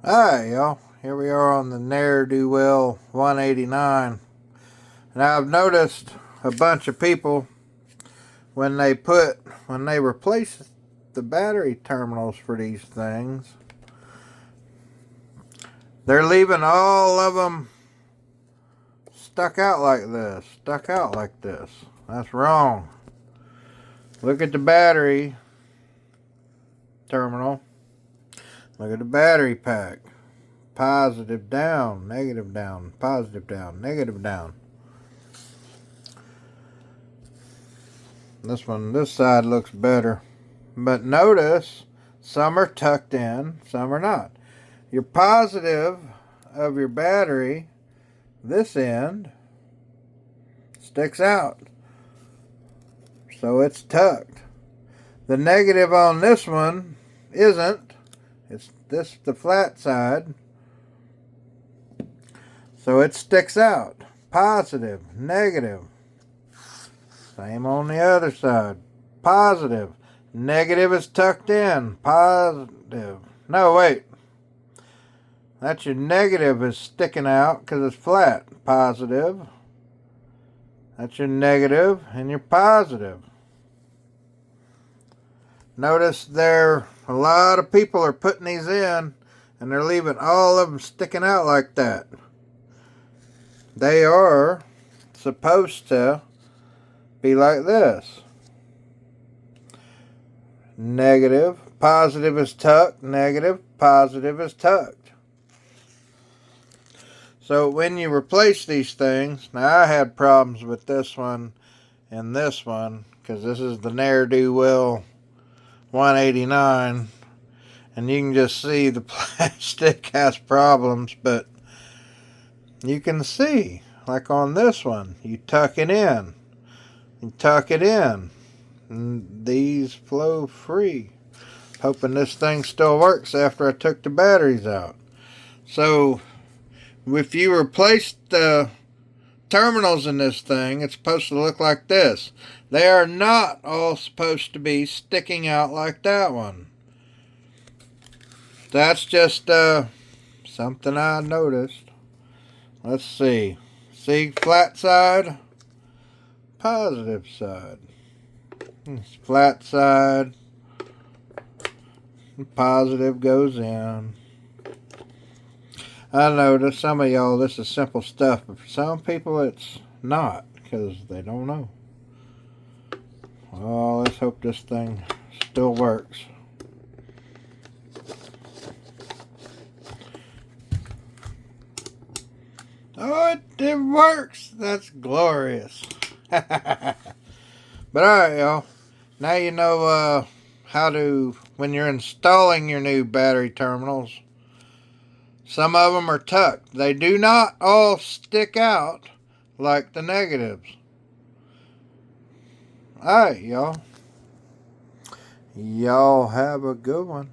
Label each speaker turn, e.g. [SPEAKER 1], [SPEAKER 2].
[SPEAKER 1] Alright, y'all. Here we are on the ne'er-do-well 189. And I've noticed a bunch of people when they replace the battery terminals for these things, they're leaving all of them stuck out like this. That's wrong. Look at the battery terminal. Look at the battery pack. Positive down, negative down, positive down, negative down. This side looks better. But notice, some are tucked in, some are not. Your positive of your battery, this end, sticks out. So it's tucked. The negative on this one isn't. It's the flat side. So it sticks out. Positive, negative. Same on the other side. Positive. Negative is tucked in. Positive. No, wait. That's your negative is sticking out because it's flat. Positive. That's your negative and your positive. Notice a lot of people are putting these in and they're leaving all of them sticking out like that. They are supposed to be like this. Negative, positive is tucked, negative, positive is tucked. So when you replace these things, now I had problems with this one and this one because this is the ne'er-do-well 189 and you can just see the plastic has problems, but you can see, like on this one, you tuck it in. You tuck it in. And these flow free. Hoping this thing still works after I took the batteries out. So, if you replace the terminals in this thing, it's supposed to look like this. They are not all supposed to be sticking out like that one. That's just something I noticed. Let's see. See, flat side, positive side. It's flat side, positive goes in. I know to some of y'all this is simple stuff, but for some people it's not because they don't know. Well, let's hope this thing still works. Oh, it works. That's glorious. But alright, y'all. Now you know how to, when you're installing your new battery terminals, some of them are tucked. They do not all stick out like the negatives. Alright, y'all. Y'all have a good one.